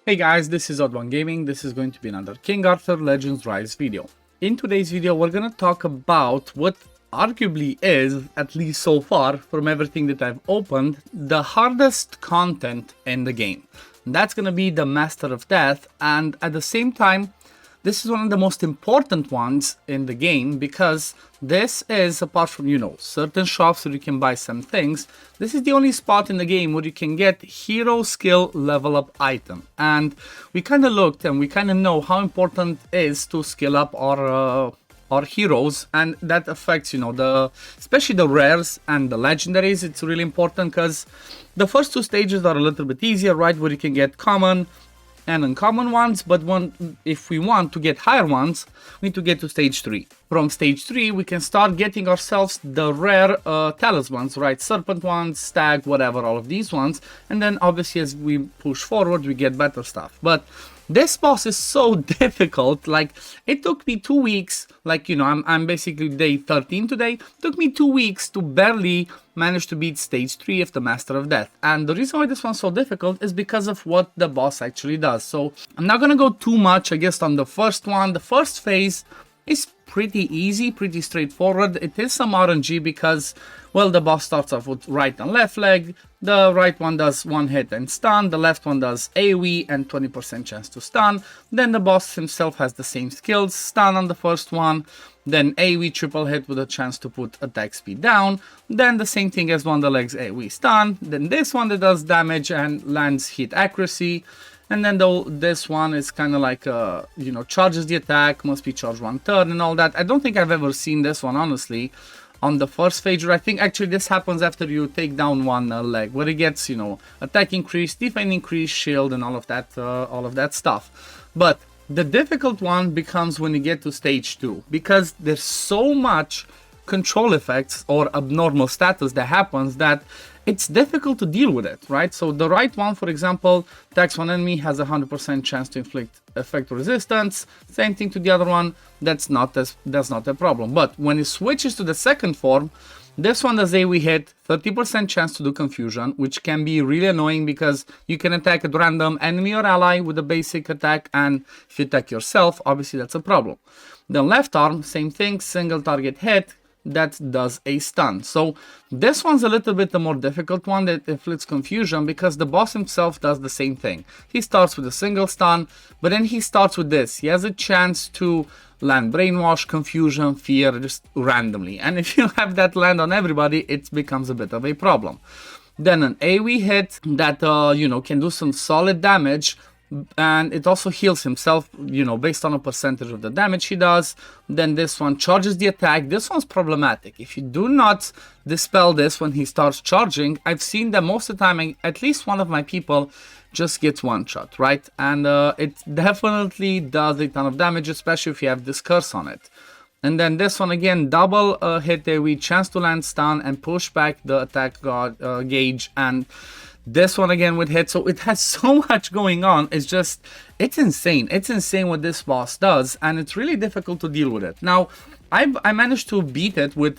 Hey guys, this is Odd1 Gaming. This is going to be another King Arthur Legends Rise video. In today's video, we're going to talk about what arguably is, at least so far, from everything that I've opened, the hardest content in the game. That's going to be the Master of Death, and at the same time, this is one of the most important ones in the game because this is, apart from, certain shops where you can buy some things, this is the only spot in the game where you can get hero skill level up item. And we kind of looked and we kind of know how important it is to skill up our heroes, and that affects, especially the rares and the legendaries. It's really important because the first two stages are a little bit easier, right, where you can get common and uncommon ones, but if we want to get higher ones, we need to get to stage 3. From stage 3, we can start getting ourselves the rare talismans, right? Serpent ones, stag, whatever, all of these ones. And then obviously as we push forward, we get better stuff. But this boss is so difficult. Like, it took me 2 weeks, I'm basically day 13 today. It took me 2 weeks to barely manage to beat stage 3 of the Master of Death. And the reason why this one's so difficult is because of what the boss actually does. So I'm not gonna go too much, I guess, on the first one. The first phase is pretty easy, pretty straightforward. It is some RNG because, well, the boss starts off with right and left leg. The right one does 1 hit and stun, the left one does AoE and 20% chance to stun. Then the boss himself has the same skills, stun on the first one, then AoE triple hit with a chance to put attack speed down, then the same thing as one of the legs AoE stun, then this one that does damage and lands hit accuracy. And then this one is kind of like, charges the attack, must be charged 1 turn and all that. I don't think I've ever seen this one, honestly, on the first phase. I think actually this happens after you take down one leg, where it gets, attack increase, defense increase, shield, and all of that stuff. But the difficult one becomes when you get to stage 2, because there's so much control effects or abnormal status that happens that it's difficult to deal with it, right? So the right one, for example, attacks one enemy, has a 100% chance to inflict effect resistance. Same thing to the other one. That's not a problem. But when it switches to the second form, this one does AoE hit, 30% chance to do confusion, which can be really annoying because you can attack a random enemy or ally with a basic attack, and if you attack yourself, obviously that's a problem. Then left arm, same thing, single target hit, that does a stun. So this one's a little bit the more difficult one that inflicts confusion because the boss himself does the same thing. He starts with a single stun, but then he starts with this. He has a chance to land brainwash, confusion, fear, just randomly. And if you have that land on everybody, it becomes a bit of a problem. Then an AoE hit that, can do some solid damage, and it also heals himself, based on a percentage of the damage he does. Then this one charges the attack. This one's problematic. If you do not dispel this when he starts charging, I've seen that most of the time, at least one of my people just gets one shot, right? And it definitely does a ton of damage, especially if you have this curse on it. And then this one again, double hit AoE, chance to land stun and push back the attack gauge, and this one again with hit. So it has so much going on. It's insane. It's insane what this boss does, and it's really difficult to deal with it. Now, I managed to beat it with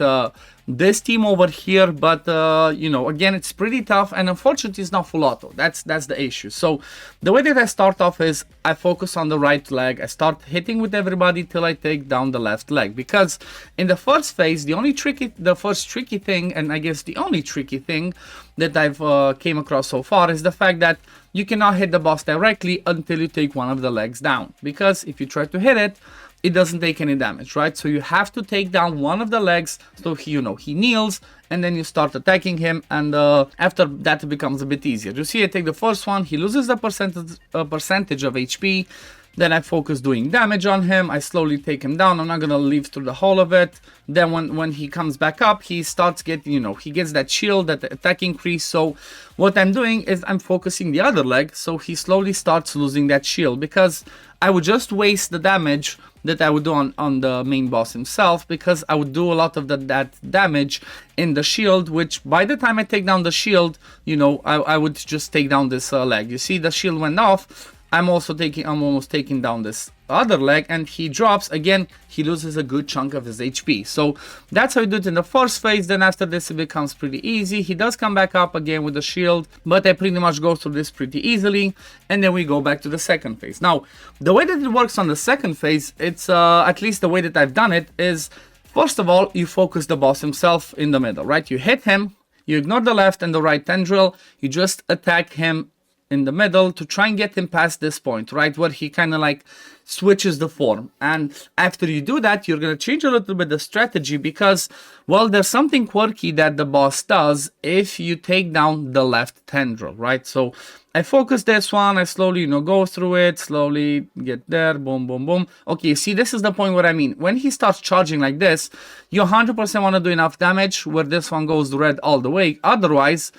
this team over here, but again, it's pretty tough, and unfortunately it's not full auto. That's the issue. So the way that I start off is I focus on the right leg. I start hitting with everybody till I take down the left leg, because in the first phase, the first tricky thing, and I guess the only tricky thing that I've came across so far, is the fact that you cannot hit the boss directly until you take one of the legs down, because if you try to hit it, it doesn't take any damage, right? So you have to take down one of the legs, so he kneels, and then you start attacking him, and after that it becomes a bit easier. You see, I take the first one, he loses the percentage of HP, then I focus doing damage on him, I slowly take him down, I'm not gonna leave through the whole of it. Then when he comes back up, he starts getting, he gets that shield, that attack increase. So what I'm doing is I'm focusing the other leg, so he slowly starts losing that shield, because I would just waste the damage that I would do on the main boss himself, because I would do a lot of that damage in the shield, which by the time I take down the shield, I would just take down this leg. You see, the shield went off. I'm almost taking down this other leg and he drops again, he loses a good chunk of his HP. So that's how you do it in the first phase. Then after this it becomes pretty easy. He does come back up again with the shield, but I pretty much go through this pretty easily, and then we go back to the second phase. Now the way that it works on the second phase, it's at least the way that I've done it is, first of all, you focus the boss himself in the middle, right? You hit him, you ignore the left and the right tendril, you just attack him in the middle to try and get him past this point, right, where he kind of like switches the form. And after you do that, you're going to change a little bit the strategy because, well, there's something quirky that the boss does if you take down the left tendril, right? So I focus this one, I slowly, go through it, slowly get there, boom, boom, boom. Okay, see, this is the point where I mean, when he starts charging like this, you 100% want to do enough damage where this one goes red all the way. Otherwise,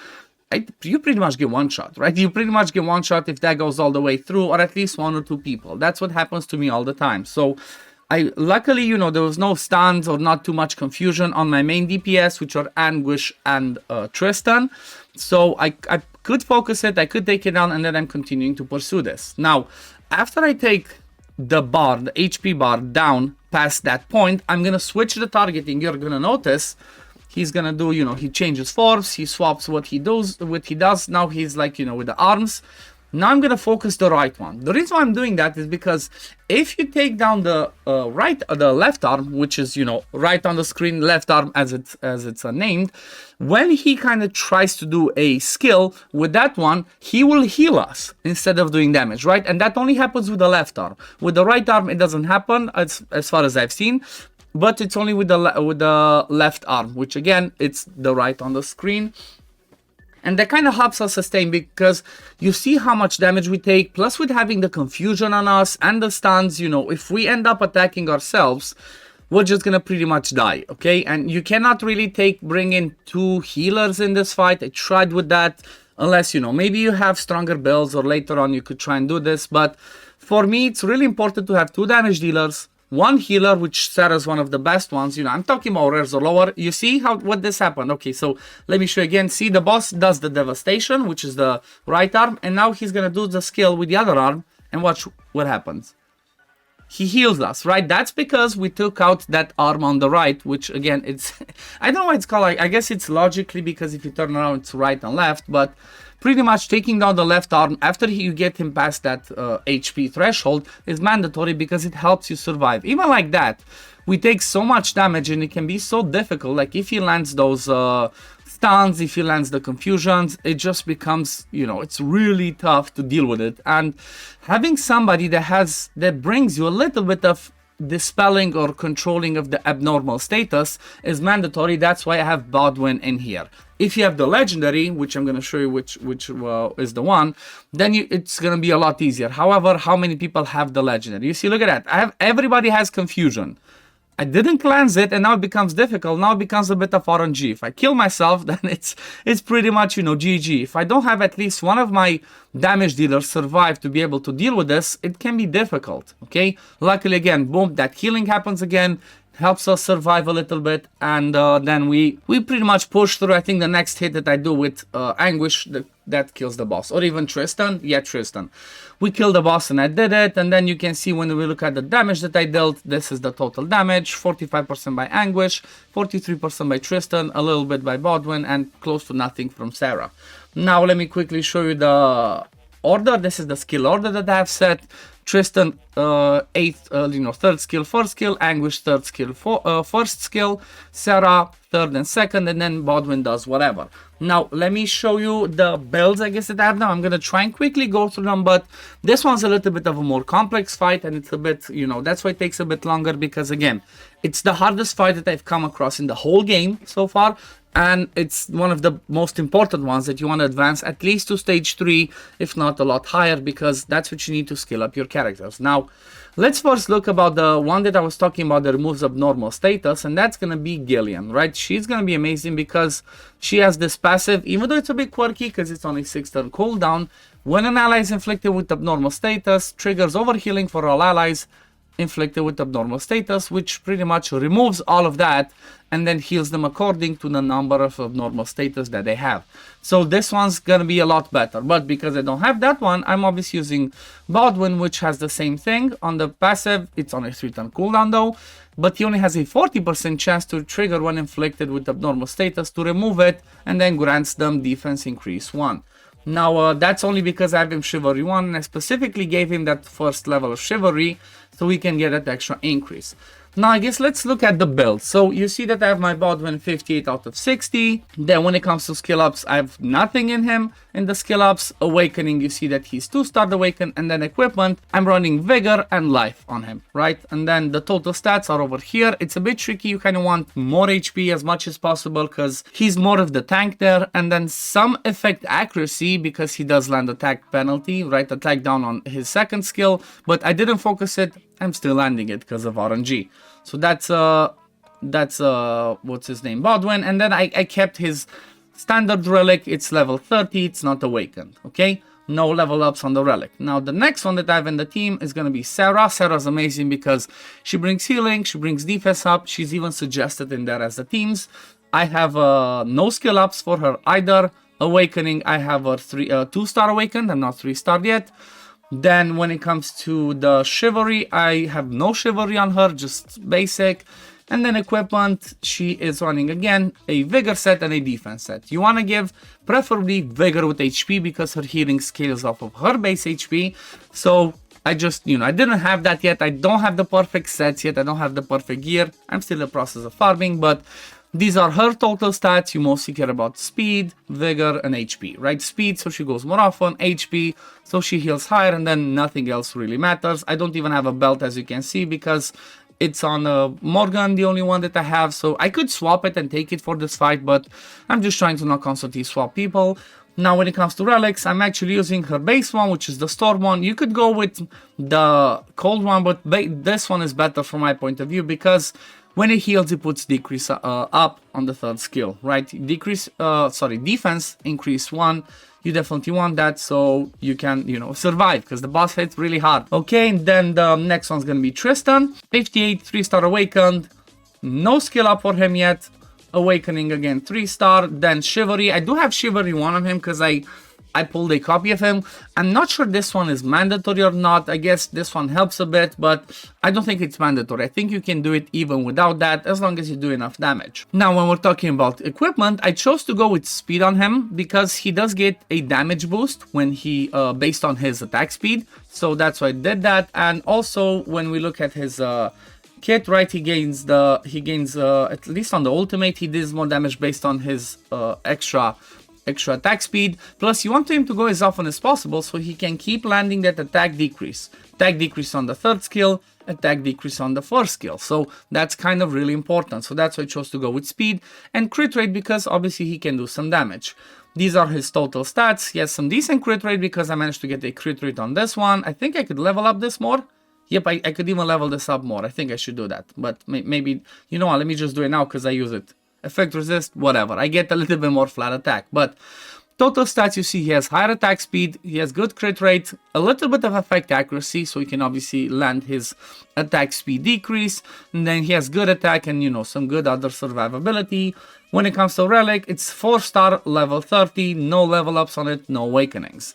you pretty much get one shot, right? You pretty much get one shot if that goes all the way through, or at least one or two people. That's what happens to me all the time. So luckily, there was no stuns or not too much confusion on my main DPS, which are Anguish and Tristan. So I could focus it, I could take it down, and then I'm continuing to pursue this. Now, after I take the bar, the HP bar down past that point, I'm going to switch the targeting. You're going to notice he's gonna do, he changes forms, he swaps what he does. Now he's like, with the arms. Now I'm gonna focus the right one. The reason why I'm doing that is because if you take down the the left arm, which is, right on the screen, left arm as it's named, when he kind of tries to do a skill with that one, he will heal us instead of doing damage, right? And that only happens with the left arm. With the right arm, it doesn't happen as far as I've seen. But it's only with the left arm, which again, it's the right on the screen. And that kind of helps us sustain because you see how much damage we take. Plus with having the confusion on us and the stuns, if we end up attacking ourselves, we're just going to pretty much die, okay? And you cannot really bring in two healers in this fight. I tried with that, unless, maybe you have stronger builds or later on you could try and do this. But for me, it's really important to have two damage dealers, one healer, which Sarah's one of the best ones. I'm talking about rares or lower. You see what this happened. Okay, so let me show you again. See, the boss does the devastation, which is the right arm, and now he's gonna do the skill with the other arm, and watch what happens. He heals us, right? That's because we took out that arm on the right, which again, it's I don't know why it's called. I guess it's logically because if you turn around, it's right and left, but pretty much taking down the left arm after you get him past that HP threshold is mandatory because it helps you survive. Even like that, we take so much damage and it can be so difficult. Like if he lands those stuns, if he lands the confusions, it just becomes, it's really tough to deal with it. And having somebody that brings you a little bit of dispelling or controlling of the abnormal status is mandatory. That's why I have Bodwin in here. If you have the legendary, which I'm going to show you which is the one, then it's going to be a lot easier. However, how many people have the legendary? You see, look at that. Everybody has confusion. I didn't cleanse it, and now it becomes difficult. Now it becomes a bit of RNG. If I kill myself, then it's pretty much, GG. If I don't have at least one of my damage dealers survive to be able to deal with this, it can be difficult, okay? Luckily, again, boom, that healing happens again, helps us survive a little bit, and then we pretty much push through. I think the next hit that I do with Anguish, that kills the boss. Or even Tristan. Yeah, Tristan. We killed the boss and I did it. And then you can see when we look at the damage that I dealt, this is the total damage. 45% by Anguish, 43% by Tristan, a little bit by Bodwin, and close to nothing from Sarah. Now let me quickly show you the order. This is the skill order that I have set. Tristan, third skill, first skill. Anguish, third skill, first skill. Sarah, third and second, and then Bodwin does whatever. Now, let me show you the builds, I guess, that I have now. I'm going to try and quickly go through them, but this one's a little bit of a more complex fight, and it's a bit, that's why it takes a bit longer, because, again, it's the hardest fight that I've come across in the whole game so far, and it's one of the most important ones that you want to advance at least to stage 3, if not a lot higher, because that's what you need to skill up your characters. Now, let's first look about the one that I was talking about that removes abnormal status, and that's going to be Gillian, right? She's going to be amazing because she has this passive, even though it's a bit quirky because it's only 6-turn cooldown. When an ally is inflicted with abnormal status, triggers overhealing for all allies inflicted with abnormal status, which pretty much removes all of that and then heals them according to the number of abnormal status that they have. So this one's gonna be a lot better, but because I don't have that one, I'm obviously using Baldwin, which has the same thing. On the passive, it's on a 3-turn cooldown though, but he only has a 40% chance to trigger when inflicted with abnormal status to remove it, and then grants them defense increase 1. Now that's only because I have him Chivalry 1, and I specifically gave him that first level of Chivalry so we can get that extra increase. Now I guess let's look at the build. So you see that I have my Baldwin 58 out of 60. Then when it comes to skill ups, I have nothing in him in the skill ups. Awakening, you see that he's 2-star awakened, and then equipment, I'm running vigor and life on him, right? And then the total stats are over here. It's a bit tricky. You kind of want more HP as much as possible because he's more of the tank there, and then some effect accuracy because he does land attack penalty, right? Attack down on his second skill, but I didn't focus it. I'm still landing it because of RNG. So that's what's his name, Baldwin. And then I kept his standard relic. It's level 30. It's not awakened. Okay, no level ups on the relic. Now the next one that I have in the team is gonna be Sarah. Sarah's amazing because she brings healing, she brings defense up. She's even suggested in there as the teams. I have no skill ups for her either. Awakening, I have a 2-star awakened. I'm not 3-star yet. Then when it comes to the Chivalry, I have no Chivalry on her, just basic. And then equipment, she is running again a Vigor set and a defense set. You want to give preferably Vigor with HP because her healing scales off of her base HP. So I just, I didn't have that yet. I don't have the perfect sets yet. I don't have the perfect gear. I'm still in the process of farming, but these are her total stats. You mostly care about speed, vigor, and HP, right? Speed, so she goes more often. HP, so she heals higher, and then nothing else really matters. I don't even have a belt, as you can see, because it's on Morgan, the only one that I have. So I could swap it and take it for this fight, but I'm just trying to not constantly swap people. Now, when it comes to relics, I'm actually using her base one, which is the Storm one. You could go with the Cold one, but this one is better from my point of view because when it heals, it puts decrease up on the third skill, right? Defense increase 1. You definitely want that so you can, survive because the boss hits really hard. Okay, and then the next one's gonna be Tristan. 58, 3-star awakened. No skill up for him yet. Awakening again, 3-star. Then Chivalry. I do have Chivalry 1 on him because I pulled a copy of him. I'm not sure this one is mandatory or not. I guess this one helps a bit, but I don't think it's mandatory. I think you can do it even without that as long as you do enough damage. Now, when we're talking about equipment, I chose to go with speed on him because he does get a damage boost when he based on his attack speed. So that's why I did that. And also when we look at his kit, right, he gains at least on the ultimate, he does more damage based on his extra attack speed. Plus you want him to go as often as possible so he can keep landing that attack decrease on the third skill, attack decrease on the first skill. So that's kind of really important. So that's why I chose to go with speed and crit rate because obviously he can do some damage. These are his total stats. He has some decent crit rate because I managed to get a crit rate on this one. I think I could level up this more. Yep, I could even level this up more. I think I should do that, but maybe, you know what, let me just do it now because I use it. Effect resist, whatever. I get a little bit more flat attack, but total stats, you see he has higher attack speed, he has good crit rate, a little bit of effect accuracy, so he can obviously land his attack speed decrease, and then he has good attack and, some good other survivability. When it comes to relic, it's 4-star, level 30, no level ups on it, no awakenings.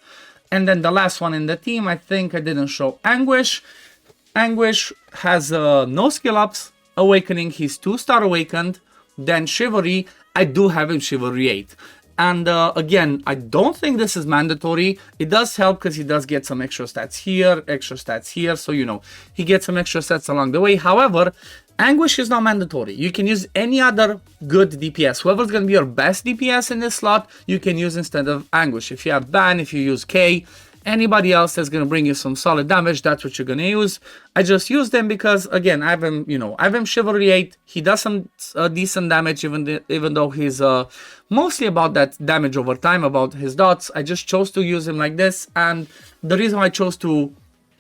And then the last one in the team, I think I didn't show Anguish. Anguish has no skill ups. Awakening, he's 2-star awakened. Then Chivalry, I do have him Chivalry 8. And again, I don't think this is mandatory. It does help because he does get some extra stats here. So, he gets some extra stats along the way. However, Anguish is not mandatory. You can use any other good DPS. Whoever's going to be your best DPS in this slot, you can use instead of Anguish. If you have Ban, if you use K, anybody else that's going to bring you some solid damage, that's what you're going to use. I just use them because, again, I have him Chivalry 8. He does some decent damage, even though he's mostly about that damage over time, about his dots. I just chose to use him like this, and the reason I chose to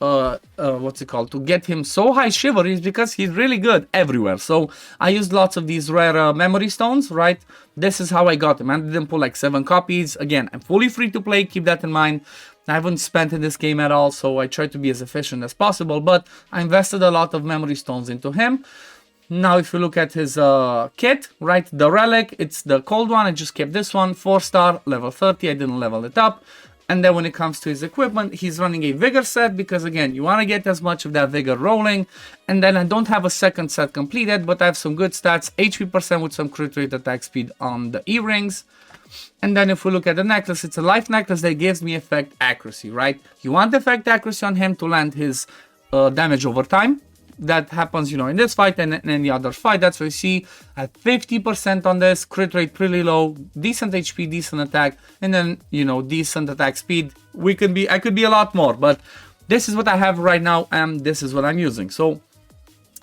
to get him so high Chivalry is because he's really good everywhere. So I used lots of these rare memory stones, right? This is how I got him. I didn't pull like 7 copies. Again, I'm fully free to play, keep that in mind. I haven't spent in this game at all, so I try to be as efficient as possible, but I invested a lot of memory stones into him. Now if you look at his kit, right, the relic, it's the cold one. I just kept this one, 4-star, level 30. I didn't level it up. And then when it comes to his equipment, he's running a vigor set because, again, you want to get as much of that vigor rolling. And then I don't have a second set completed, but I have some good stats, HP percent with some crit rate, attack speed on the earrings. And then if we look at the necklace, it's a life necklace that gives me effect accuracy, right? You want effect accuracy on him to land his damage over time. That happens, you know, in this fight and in any other fight. That's why you see at 50% on this, crit rate pretty low, decent HP, decent attack, and then, you know, decent attack speed. I could be a lot more, but this is what I have right now, and this is what I'm using. So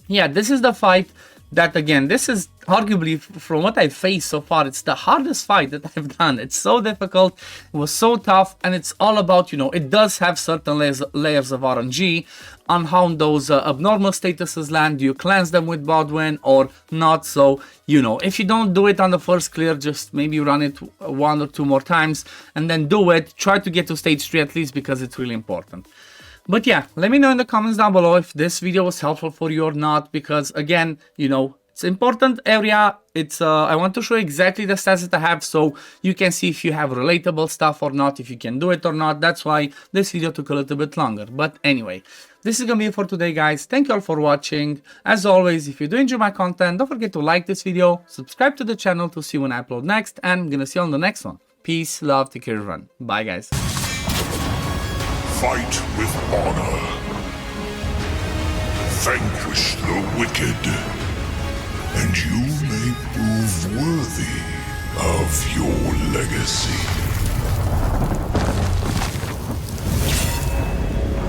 yeah, this is the fight that, again, this is arguably, from what I've faced so far, it's the hardest fight that I've done. It's so difficult, it was so tough, and it's all about, you know, it does have certain layers of RNG on how those abnormal statuses land. Do you cleanse them with Bodwin or not? So, you know, if you don't do it on the first clear, just maybe run it 1 or 2 more times, and then do it. Try to get to stage 3 at least, because it's really important. But yeah, let me know in the comments down below if this video was helpful for you or not, because again, you know, it's an important area. It's I want to show exactly the stats that I have so you can see if you have relatable stuff or not, if you can do it or not. That's why this video took a little bit longer. But anyway, this is gonna be it for today, guys. Thank you all for watching. As always, if you do enjoy my content, don't forget to like this video, subscribe to the channel to see when I upload next, and I'm gonna see you on the next one. Peace, love, take care, everyone. Bye, guys. Fight with honor. Vanquish the wicked, and you may prove worthy of your legacy.